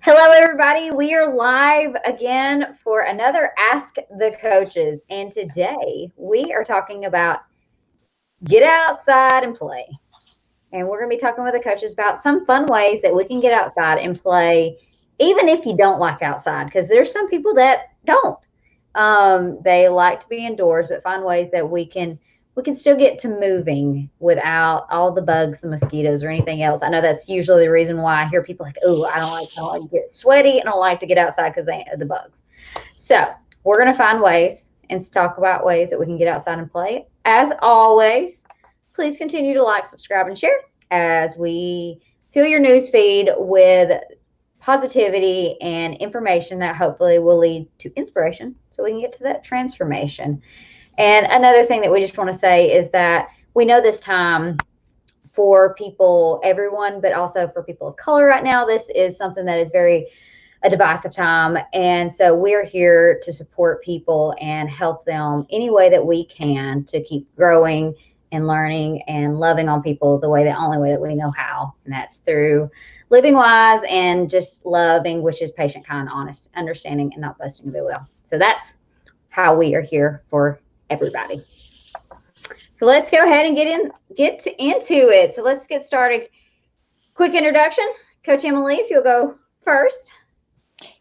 Hello, everybody. We are live again for another Ask the Coaches. And today we are talking about get outside and play. And we're going to be talking with the coaches about some fun ways that we can get outside and play, even if you don't like outside, because there's some people that don't. They like to be indoors, but find ways that we can still get to moving without all the bugs and mosquitoes or anything else. I know that's usually the reason why I hear people like, oh, I don't like to get sweaty and I don't like to get outside because of the bugs. So we're going to find ways and talk about ways that we can get outside and play. As always, please continue to like, subscribe, and share as we fill your news feed with positivity and information that hopefully will lead to inspiration so we can get to that transformation. And another thing that we just want to say is that we know this time for people, everyone, but also for people of color right now, this is something that is very a divisive time. And so we're here to support people and help them any way that we can to keep growing and learning and loving on people the only way that we know how. And that's through living wise and just loving, which is patient, kind, honest, understanding, and not boasting of it will. So that's how we are here for everybody. So let's go ahead and get into it. So let's get started. Quick introduction. Coach Emily, if you'll go first.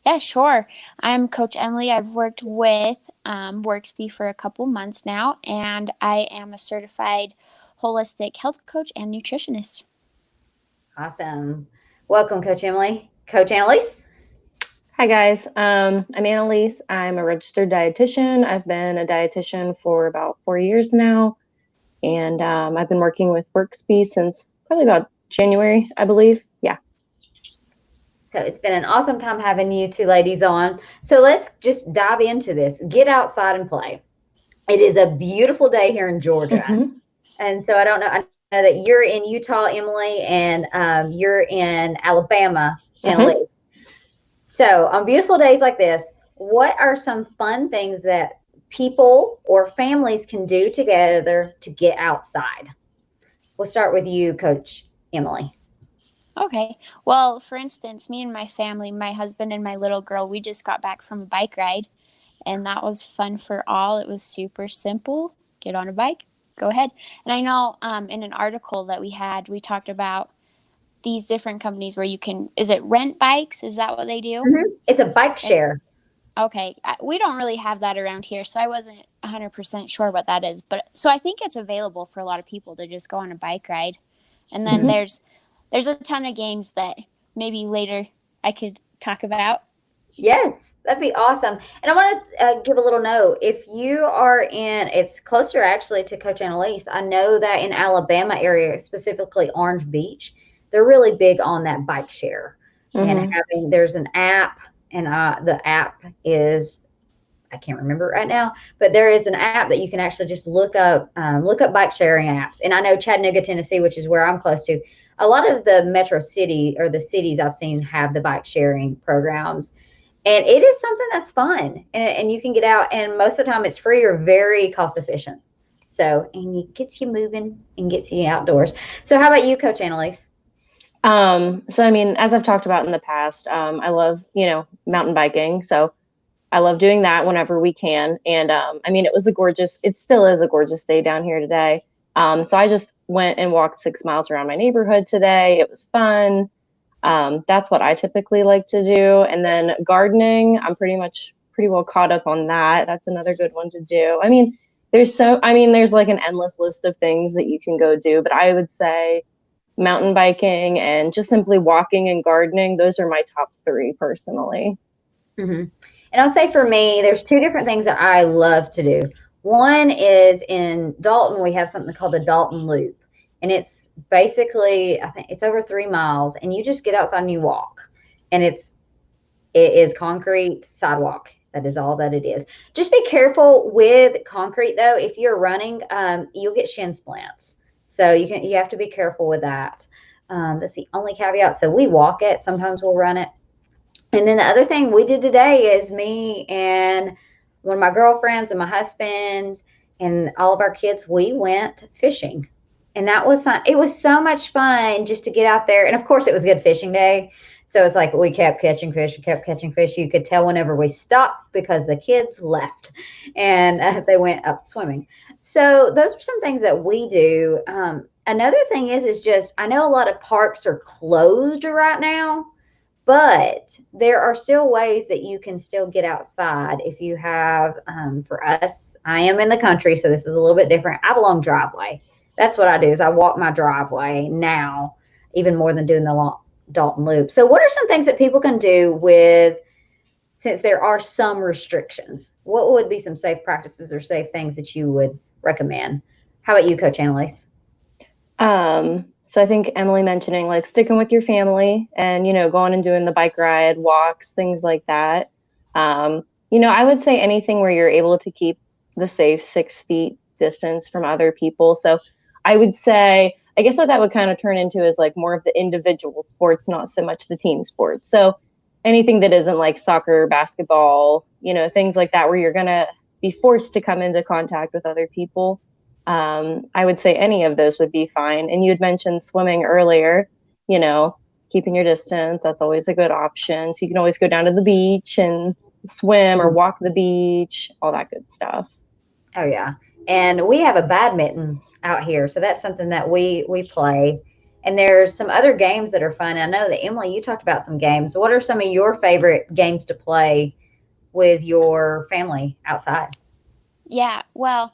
Yeah, sure. I'm Coach Emily. I've worked with WorkSpe for a couple months now, and I am a certified holistic health coach and nutritionist. Awesome. Welcome, Coach Emily. Coach Annalise. Hi, guys. I'm Annalise. I'm a registered dietitian. I've been a dietitian for about 4 years now, and I've been working with WorkSpe since probably about January, I believe. Yeah. So it's been an awesome time having you two ladies on. So let's just dive into this. Get outside and play. It is a beautiful day here in Georgia. Mhm. And so I know that you're in Utah, Emily, and you're in Alabama, Annalise. So on beautiful days like this, what are some fun things that people or families can do together to get outside? We'll start with you, Coach Emily. Okay. Well, for instance, me and my family, my husband and my little girl, we just got back from a bike ride, and that was fun for all. It was super simple. Get on a bike, go ahead. And I know in an article that we had, we talked about these different companies where you can, is it rent bikes? Is that what they do? Mm-hmm. It's a bike share. Okay. We don't really have that around here, so I wasn't 100% sure what that is. But so I think it's available for a lot of people to just go on a bike ride. And then there's a ton of games that maybe later I could talk about. Yes, that'd be awesome. And I want to give a little note. If you are it's closer actually to Coach Annalise. I know that in Alabama area, specifically Orange Beach, they're really big on that bike share. And there's an app, and the app is, I can't remember right now, but there is an app that you can actually just look up bike sharing apps. And I know Chattanooga, Tennessee, which is where I'm close to, a lot of the metro city or the cities I've seen have the bike sharing programs. And it is something that's fun, and you can get out, and most of the time it's free or very cost efficient. So, and it gets you moving and gets you outdoors. So how about you, Coach Annalise? So, I mean, as I've talked about in the past, I love, mountain biking. So I love doing that whenever we can. And I mean, it still is a gorgeous day down here today. So I just went and walked 6 miles around my neighborhood today. It was fun. That's what I typically like to do. And then gardening, I'm pretty well caught up on that. That's another good one to do. I mean, there's like an endless list of things that you can go do, but I would say mountain biking and just simply walking and gardening, those are my top 3 personally. Mm-hmm. And I'll say for me, there's 2 different things that I love to do. One is in Dalton, we have something called the Dalton Loop. And it's basically, I think it's over 3 miles, and you just get outside and you walk. And it is concrete sidewalk. That is all that it is. Just be careful with concrete though. If you're running, you'll get shin splints. So you have to be careful with that. That's the only caveat. So we walk it. Sometimes we'll run it. And then the other thing we did today is me and one of my girlfriends and my husband and all of our kids, we went fishing. And it was so much fun just to get out there. And of course it was a good fishing day. So it's like we kept catching fish and kept catching fish. You could tell whenever we stopped because the kids left and they went up swimming. So those are some things that we do. Another thing is just I know a lot of parks are closed right now, but there are still ways that you can still get outside if you have. For us, I am in the country, so this is a little bit different. I have a long driveway. That's what I do is I walk my driveway now, even more than doing the long Dalton Loop. So what are some things that people can do with, since there are some restrictions, what would be some safe practices or safe things that you would recommend? How about you, Coach Annalise? So I think Emily mentioning like sticking with your family and, going and doing the bike ride, walks, things like that. I would say anything where you're able to keep the safe 6 feet distance from other people. So I would say, I guess what that would kind of turn into is like more of the individual sports, not so much the team sports. So anything that isn't like soccer, basketball, things like that, where you're going to be forced to come into contact with other people. I would say any of those would be fine. And you had mentioned swimming earlier, keeping your distance. That's always a good option. So you can always go down to the beach and swim or walk the beach, all that good stuff. Oh yeah. And we have a badminton out here. So that's something that we play. And there's some other games that are fun. I know that Emily, you talked about some games. What are some of your favorite games to play with your family outside? Yeah, well,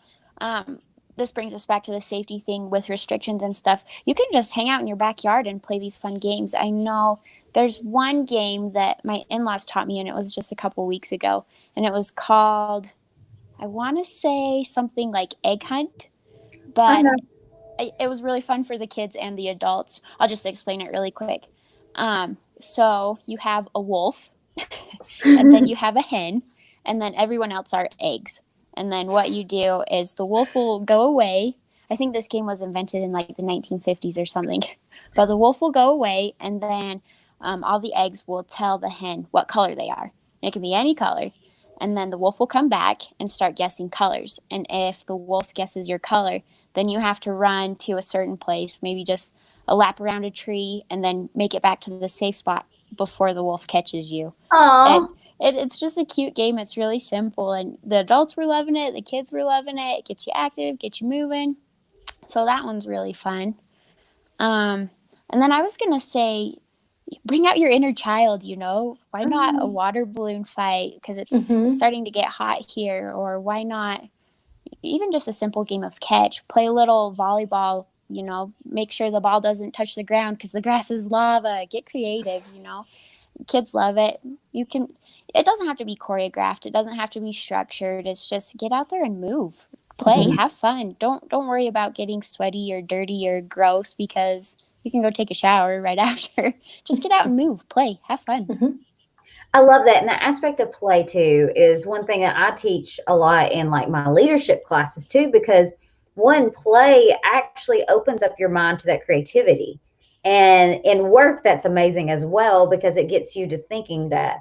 this brings us back to the safety thing with restrictions and stuff. You can just hang out in your backyard and play these fun games. I know there's one game that my in-laws taught me, and it was just a couple weeks ago, and it was called, I want to say something like Egg Hunt, but it was really fun for the kids and the adults. I'll just explain it really quick. So you have a wolf, and then you have a hen, and then everyone else are eggs. And then what you do is the wolf will go away. I think this game was invented in like the 1950s or something. But the wolf will go away, and then all the eggs will tell the hen what color they are. And it can be any color. And then the wolf will come back and start guessing colors. And if the wolf guesses your color, then you have to run to a certain place, maybe just a lap around a tree, and then make it back to the safe spot before the wolf catches you. Aww. It's just a cute game. It's really simple. And the adults were loving it. The kids were loving it. It gets you active, gets you moving. So that one's really fun. And then I was going to say, bring out your inner child, Why not a water balloon fight? Because it's starting to get hot here. Or why not even just a simple game of catch? Play a little volleyball, make sure the ball doesn't touch the ground because the grass is lava. Get creative, Kids love it. It doesn't have to be choreographed. It doesn't have to be structured. It's just get out there and move, play, have fun. Don't worry about getting sweaty or dirty or gross because you can go take a shower right after. Just get out and move, play, have fun. I love that. And the aspect of play too is one thing that I teach a lot in like my leadership classes too, because one, play actually opens up your mind to that creativity. And in work, that's amazing as well, because it gets you to thinking that,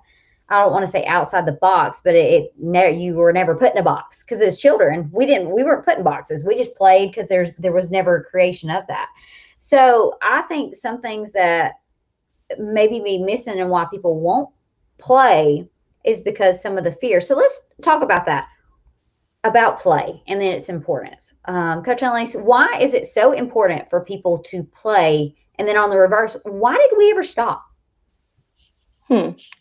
I don't want to say outside the box, but you were never put in a box, because as children, we weren't put in boxes. We just played because there was never a creation of that. So I think some things that maybe be missing and why people won't play is because some of the fear. So let's talk about that, about play and then its importance. Coach Annalise, why is it so important for people to play? And then on the reverse, why did we ever stop?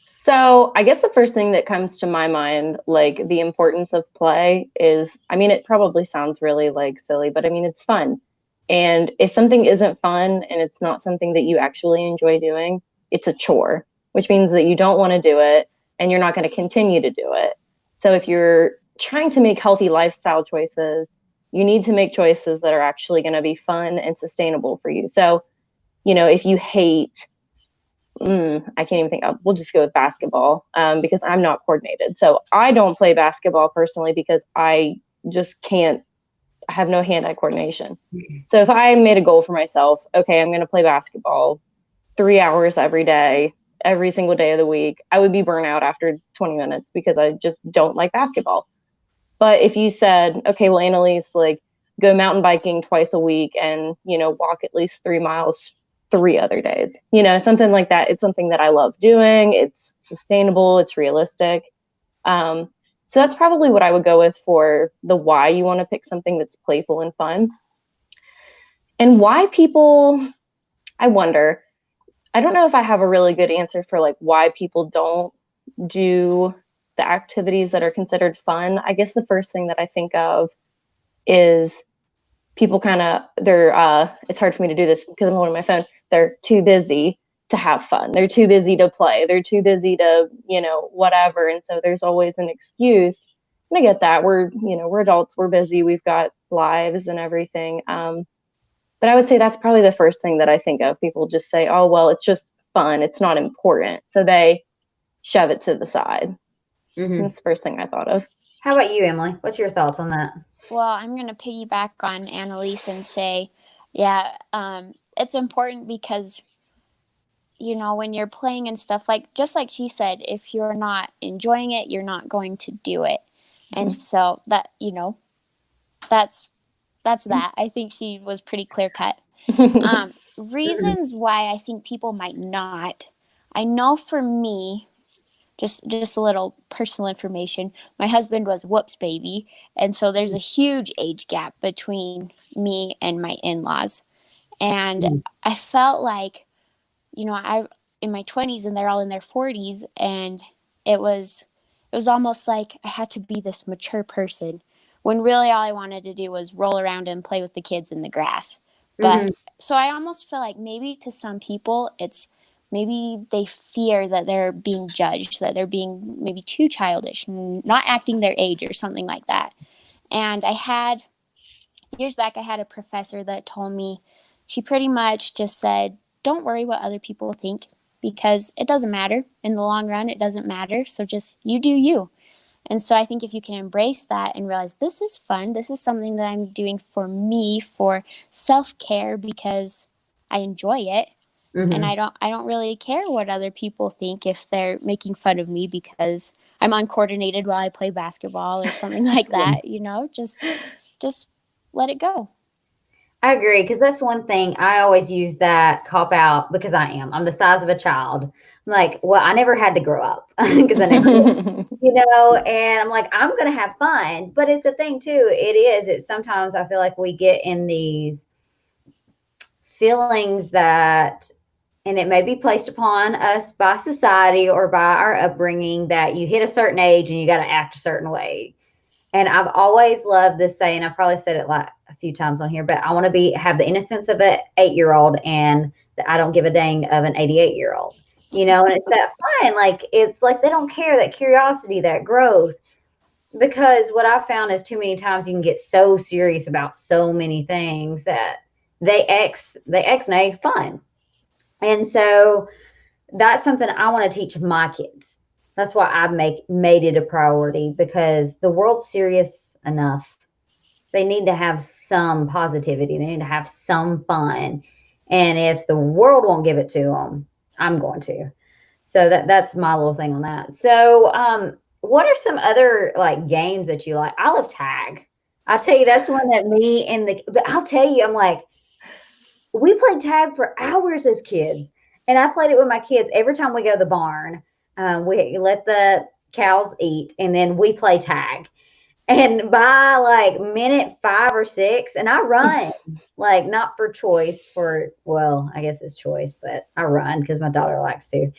So I guess the first thing that comes to my mind, like the importance of play is, it probably sounds really like silly, but it's fun. And if something isn't fun and it's not something that you actually enjoy doing, it's a chore, which means that you don't want to do it and you're not going to continue to do it. So if you're trying to make healthy lifestyle choices, you need to make choices that are actually going to be fun and sustainable for you. So, if you hate, I can't even think of, we'll just go with basketball because I'm not coordinated. So I don't play basketball personally because I just can't, I have no hand-eye coordination. So if I made a goal for myself, okay, I'm going to play basketball 3 hours every day, every single day of the week, I would be burnt out after 20 minutes because I just don't like basketball. But if you said, okay, well, Annalise, like go mountain biking twice a week and, walk at least 3 miles 3 other days, something like that. It's something that I love doing. It's sustainable. It's realistic. So that's probably what I would go with for the why you want to pick something that's playful and fun. And why people, I wonder, I don't know if I have a really good answer for like why people don't do the activities that are considered fun. I guess the first thing that I think of is people it's hard for me to do this because I'm holding my phone. They're too busy to have fun. They're too busy to play. They're too busy to, whatever. And so there's always an excuse. And I get that. We're adults, we're busy, we've got lives and everything. But I would say that's probably the first thing that I think of. People just say, oh, well, it's just fun. It's not important. So they shove it to the side. Mm-hmm. That's the first thing I thought of. How about you, Emily? What's your thoughts on that? Well, I'm going to piggyback on Annalise and say, yeah, it's important because, when you're playing and stuff, just like she said, if you're not enjoying it, you're not going to do it. Mm-hmm. And so that, that's that. I think she was pretty clear cut. Reasons why I think people might not. I know for me, just a little personal information. My husband was Whoops baby. And so there's a huge age gap between me and my in-laws. And I felt like, I in my 20s and they're all in their 40s. And it was almost like I had to be this mature person when really all I wanted to do was roll around and play with the kids in the grass. But so I almost feel like maybe to some people maybe they fear that they're being judged, that they're being maybe too childish, not acting their age or something like that. And years back, I had a professor that told me, she pretty much just said, don't worry what other people think because it doesn't matter. In the long run, it doesn't matter. So just you do you. And so I think if you can embrace that and realize this is fun, this is something that I'm doing for me, for self-care because I enjoy it. Mm-hmm. And I don't really care what other people think if they're making fun of me because I'm uncoordinated while I play basketball or something like that, just let it go. I agree, because that's one thing. I always use that cop out because I'm the size of a child. I'm like, well, I never had to grow up because I never did, and I'm like, I'm going to have fun. But it's a thing too. It's sometimes I feel like we get in these feelings that, and it may be placed upon us by society or by our upbringing, that you hit a certain age and you got to act a certain way. And I've always loved this saying. I probably said it like a few times on here, but I want to have the innocence of an 8-year-old and that I don't give a dang of an 88-year-old, and it's that fun. Like, it's like they don't care, that curiosity, that growth. Because what I've found is too many times you can get so serious about so many things that they ex-nay fun. And so that's something I want to teach my kids. That's why I've made it a priority, because the world's serious enough. They need to have some positivity. They need to have some fun. And if the world won't give it to them, I'm going to. So that's my little thing on that. So what are some other like games that you like? I love tag. I'll tell you, that's one that but I'll tell you, I'm like, we played tag for hours as kids. And I played it with my kids every time we go to the barn. We let the cows eat, and then we play tag. And by like minute 5 or 6, and I run, like not for choice, I guess it's choice, but I run because my daughter likes to.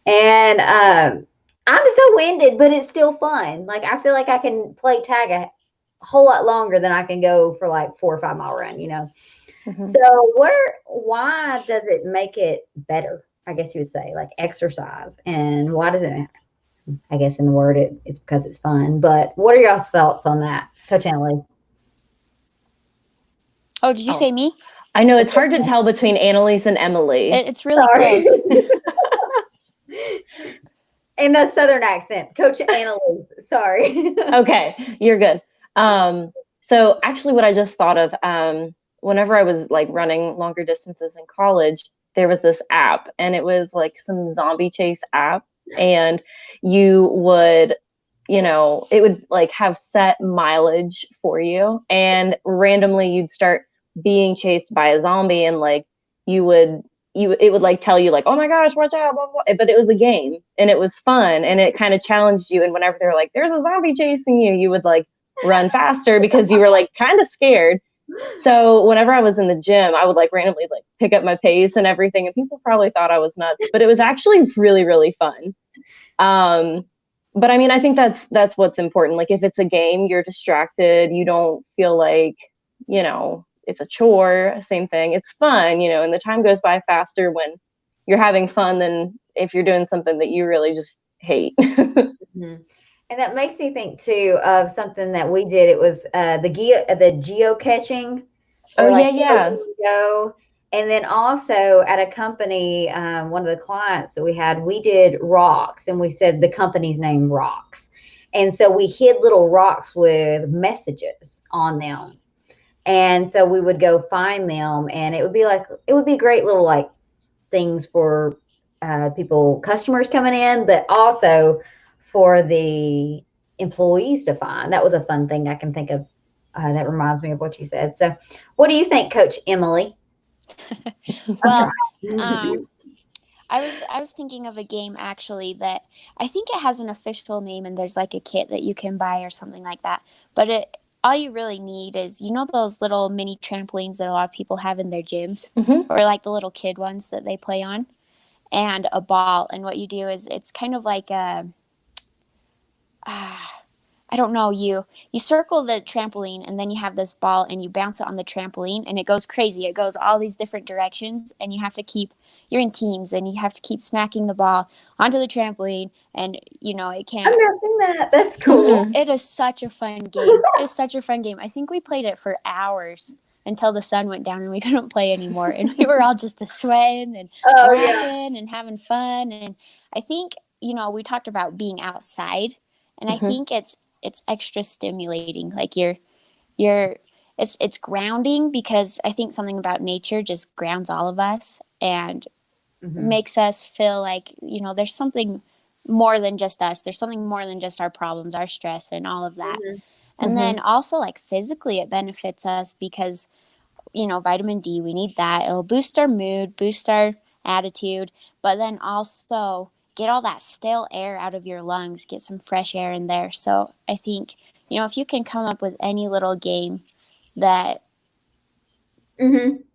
And I'm so winded, but it's still fun. Like, I feel like I can play tag a whole lot longer than I can go for like 4 or 5 mile run, Mm-hmm. So why does it make it better? I guess you would say, like, exercise. And why does it, I guess in the word, it's because it's fun. But what are y'all's thoughts on that, Coach Annalise? Oh, did you say me? I know it's hard to tell between Annalise and Emily. It's really close. In the Southern accent, Coach Annalise. Sorry. Okay, you're good. So actually what I just thought of, whenever I was like running longer distances in college, there was this app, and it was like some zombie chase app, and you would, it would like have set mileage for you, and randomly you'd start being chased by a zombie, and like you would it would like tell you like, oh my gosh, watch out, blah, blah. But it was a game and it was fun and it kind of challenged you. And whenever they're like, there's a zombie chasing you, you would like run faster because you were like kind of scared. So whenever I was in the gym, I would like randomly like pick up my pace and everything. And people probably thought I was nuts, but it was actually really, really fun. But I mean, I think that's what's important. Like if it's a game, you're distracted. You don't feel like, you know, it's a chore, same thing. It's fun, you know, and the time goes by faster when you're having fun than if you're doing something that you really just hate. Mhm. And that makes me think too of something that we did. It was the geocaching. Oh, Or like yeah. go. And then also at a company, one of the clients that we had, we did rocks, and we said the company's name Rocks. And so we hid little rocks with messages on them. And so we would go find them, and it would be great little like things for people, customers coming in, but also for the employees to find. That was a fun thing I can think of. That reminds me of what you said. So, what do you think, Coach Emily? Well, I was thinking of a game actually that I think it has an official name and there's like a kit that you can buy or something like that. But all you really need is, you know, those little mini trampolines that a lot of people have in their gyms, or like the little kid ones that they play on, and a ball. And what you do is it's kind of like I don't know, you circle the trampoline and then you have this ball and you bounce it on the trampoline and it goes crazy. It goes all these different directions and you're in teams and you have to keep smacking the ball onto the trampoline, and you know, it can't. I've never seen that. That's cool. It is such a fun game. It is such a fun game. I think we played it for hours until the sun went down and we couldn't play anymore. And we were all just sweating and laughing and having fun. And I think, you know, we talked about being outside, and I think it's extra stimulating. Like it's grounding, because I think something about nature just grounds all of us and makes us feel like, you know, there's something more than just us. There's something more than just our problems, our stress, and all of that. And then also, like, physically, it benefits us because, you know, vitamin D, we need that. It'll boost our mood, boost our attitude, but then also get all that stale air out of your lungs, get some fresh air in there. So I think, you know, if you can come up with any little game that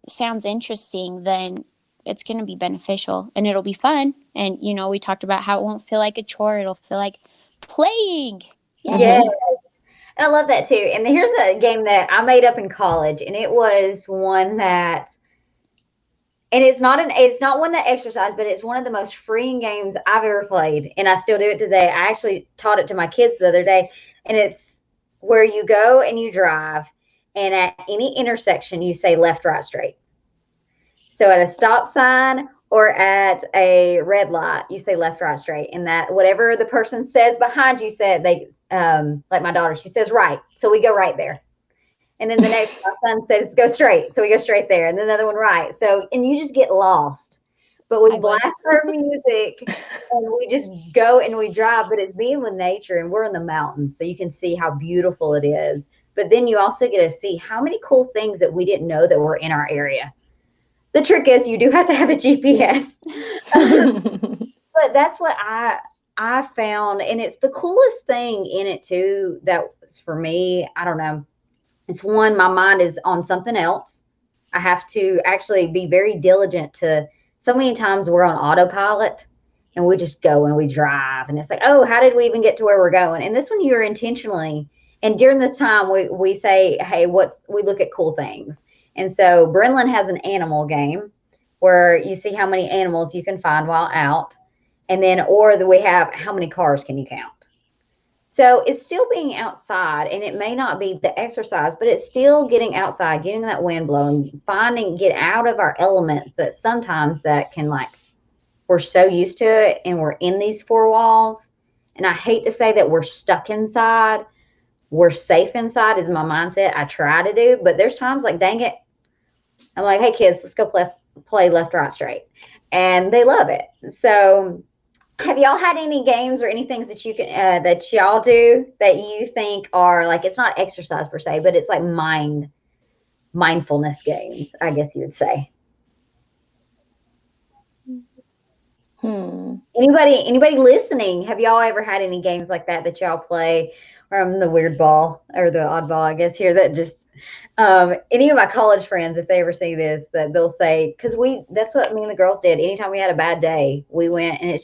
sounds interesting, then it's going to be beneficial and it'll be fun. And, you know, we talked about how it won't feel like a chore. It'll feel like playing. Yeah. And I love that too. And here's a game that I made up in college, and it was one that, and it's not one that exercise, but it's one of the most freeing games I've ever played. And I still do it today. I actually taught it to my kids the other day, and it's where you go and you drive, and at any intersection, you say left, right, straight. So at a stop sign or at a red light, you say left, right, straight. And that whatever the person says behind you said, they, like my daughter, she says right. So we go right there. And then the next, my son says go straight. So we go straight there. And then the other one right. So, and you just get lost. But we blast our music and we just go and we drive. But it's being with nature, and we're in the mountains, so you can see how beautiful it is. But then you also get to see how many cool things that we didn't know that were in our area. The trick is you do have to have a GPS. But that's what I found. And it's the coolest thing in it too. That was for me, I don't know. It's one, my mind is on something else. I have to actually be very diligent to, so many times we're on autopilot and we just go and we drive. And it's like, oh, how did we even get to where we're going? And this one, you're intentionally. And during the time we say, hey, we look at cool things. And so Brenlin has an animal game where you see how many animals you can find while out. And then, we have how many cars can you count? So it's still being outside, and it may not be the exercise, but it's still getting outside, getting that wind blowing, get out of our elements that sometimes that can, like, we're so used to it and we're in these four walls. And I hate to say that we're stuck inside. We're safe inside is my mindset. I try to do, but there's times like, dang it, I'm like, hey kids, let's go play left, right, straight. And they love it. So have y'all had any games or any things that you can, that y'all do that you think are like, it's not exercise per se, but it's like mindfulness games, I guess you would say? Anybody listening, have y'all ever had any games like that y'all play? Or I'm the weird ball or the oddball, I guess, here that just any of my college friends, if they ever see this, that they'll say, because that's what me and the girls did. Anytime we had a bad day, we went, and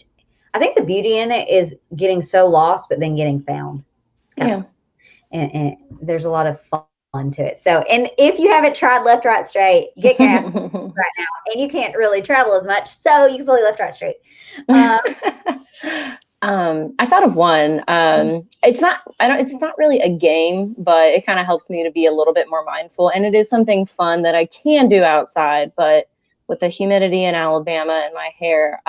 I think the beauty in it is getting so lost, but then getting found. Yeah. And there's a lot of fun to it. So, and if you haven't tried left, right, straight, get gas right now. And you can't really travel as much, so you can play left, right, straight. I thought of one. It's not really a game, but it kind of helps me to be a little bit more mindful. And it is something fun that I can do outside, but with the humidity in Alabama and my hair,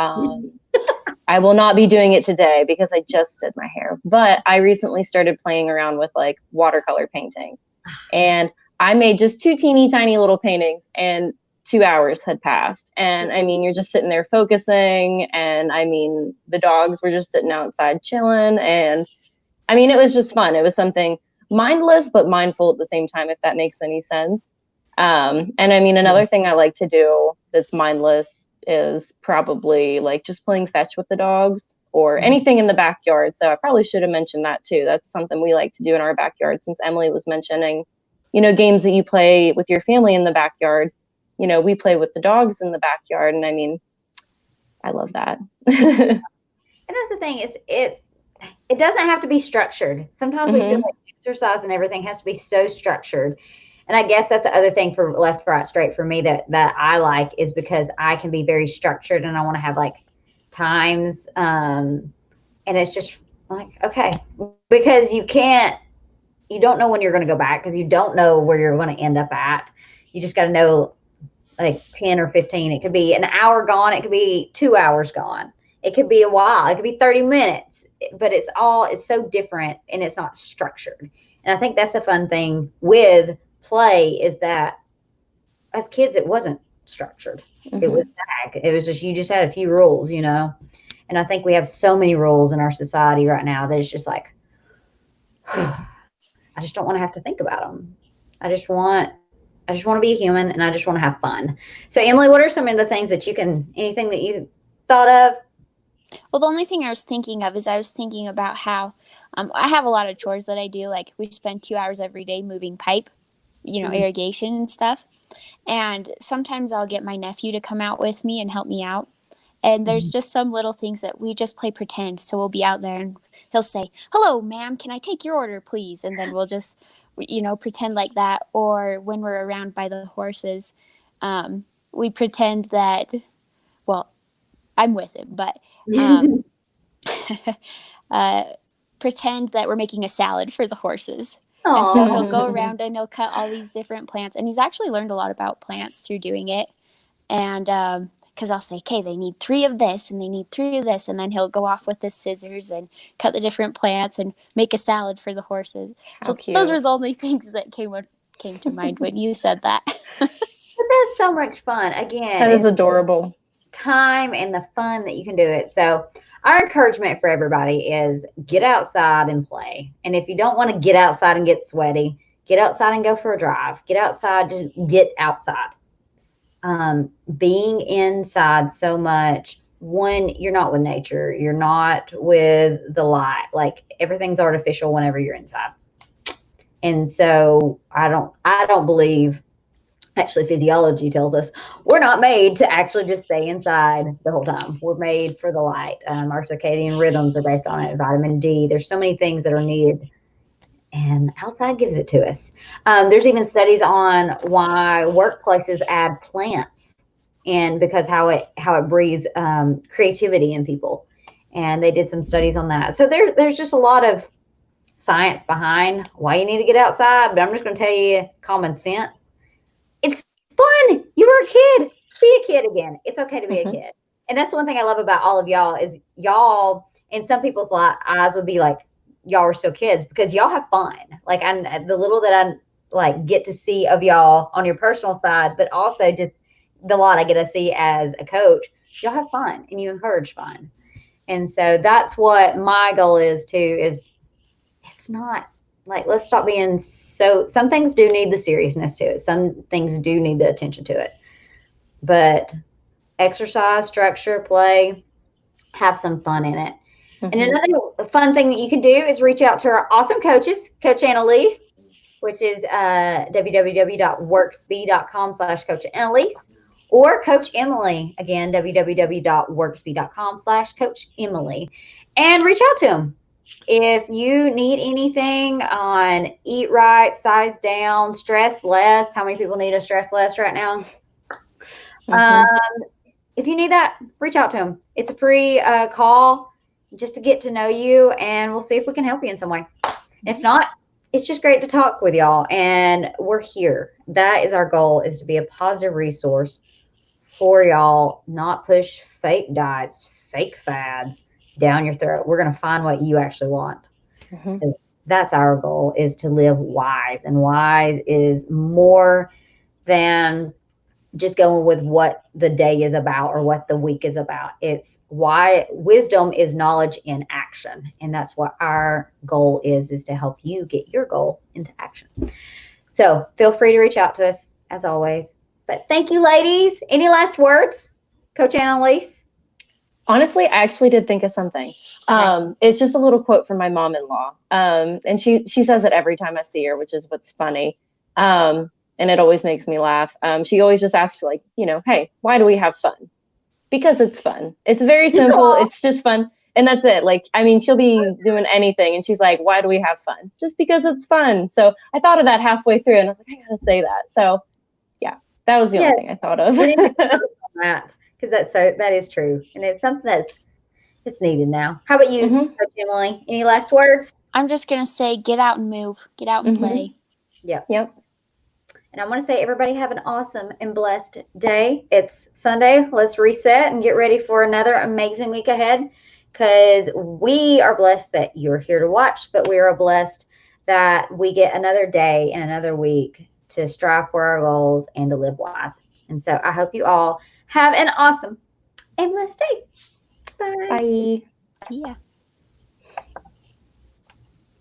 I will not be doing it today because I just did my hair. But I recently started playing around with like watercolor painting, and I made just 2 teeny tiny little paintings, and 2 hours had passed. And I mean, you're just sitting there focusing, and I mean, the dogs were just sitting outside chilling, and I mean, it was just fun. It was something mindless but mindful at the same time, if that makes any sense. And I mean, another thing I like to do that's mindless is probably like just playing fetch with the dogs or anything in the backyard. So I probably should have mentioned that too. That's something we like to do in our backyard, since Emily was mentioning, games that you play with your family in the backyard. We play with the dogs in the backyard, and I mean, I love that. And that's the thing, is it doesn't have to be structured. Sometimes we feel like exercise and everything has to be so structured. And I guess that's the other thing for left, right, straight for me that I like, is because I can be very structured and I want to have like times. And it's just like, okay, because you don't know when you're going to go back, because you don't know where you're going to end up at. You just got to know like 10 or 15. It could be an hour gone. It could be 2 hours gone. It could be a while. It could be 30 minutes, but it's so different and it's not structured. And I think that's the fun thing with play, is that as kids, it wasn't structured. It was just, you just had a few rules, and I think we have so many rules in our society right now that it's just like, I just don't want to have to think about them. I just want to be a human, and I just want to have fun. So Emily, what are some of the things that anything that you thought of? Well, the only thing I was thinking of is I was thinking about how I have a lot of chores that I do. Like, we spend 2 hours every day moving pipe, irrigation and stuff. And sometimes I'll get my nephew to come out with me and help me out. And there's just some little things that we just play pretend. So we'll be out there and he'll say, "Hello, ma'am, can I take your order, please?" And then we'll just, pretend like that. Or when we're around by the horses, we pretend that, well, I'm with him, but pretend that we're making a salad for the horses. Aww. And so he'll go around and he'll cut all these different plants. And he's actually learned a lot about plants through doing it. And because I'll say, okay, they need 3 of this and they need 3 of this. And then he'll go off with his scissors and cut the different plants and make a salad for the horses. How so cute. Those were the only things that came to mind when you said that. But that's so much fun. Again, that is adorable. Time and the fun that you can do it. So our encouragement for everybody is get outside and play. And if you don't want to get outside and get sweaty, get outside and go for a drive. Get outside, just get outside. Being inside so much, one, you're not with nature. You're not with the light. Like, everything's artificial whenever you're inside. And so I don't believe, actually physiology tells us we're not made to actually just stay inside the whole time. We're made for the light. Our circadian rhythms are based on it. Vitamin D. There's so many things that are needed, and outside gives it to us. There's even studies on why workplaces add plants, and because how it breeds creativity in people. And they did some studies on that. So there's just a lot of science behind why you need to get outside. But I'm just going to tell you common sense. It's fun. You were a kid. Be a kid again. It's okay to be a kid. And that's one thing I love about all of y'all, is y'all, in some people's eyes, would be like, y'all are still kids, because y'all have fun. Like, the little that I like get to see of y'all on your personal side, but also just the lot I get to see as a coach, y'all have fun and you encourage fun. And so that's what my goal is too, is it's not like, let's stop being some things do need the seriousness to it. Some things do need the attention to it. But exercise, structure, play, have some fun in it. And Mhm. another fun thing that you can do is reach out to our awesome coaches, Coach Annalise, which is www.worksby.com/Coach Annalise, or Coach Emily, again, www.worksby.com/Coach Emily, and reach out to them. If you need anything on eat right, size down, stress less, how many people need a stress less right now? Mhm. If you need that, reach out to them. It's a free call just to get to know you, and we'll see if we can help you in some way. If not, it's just great to talk with y'all, and we're here. That is our goal, is to be a positive resource for y'all, not push fake diets, fake fads down your throat. We're going to find what you actually want. Mhm. That's our goal, is to live wise, and wise is more than just going with what the day is about or what the week is about. It's why wisdom is knowledge in action. And that's what our goal is to help you get your goal into action. So feel free to reach out to us as always. But thank you, ladies. Any last words, Coach Annalise? Honestly, I actually did think of something. It's just a little quote from my mom-in-law. And she says it every time I see her, which is what's funny. And it always makes me laugh. She always just asks, like, hey, why do we have fun? Because it's fun. It's very simple. It's just fun. And that's it. Like, I mean, she'll be doing anything and she's like, why do we have fun? Just because it's fun. So I thought of that halfway through and I was like, I gotta say that. So yeah, that was the only thing I thought of. That, because that is true. And it's something it's needed now. How about you, Coach Emily? Any last words? I'm just going to say, get out and move, get out and play. Yep. Yep. And I want to say, everybody have an awesome and blessed day. It's Sunday. Let's reset and get ready for another amazing week ahead, because we are blessed that you're here to watch, but we are blessed that we get another day and another week to strive for our goals and to live wise. And so I hope you all have an awesome and blessed day. Bye. Bye. See ya.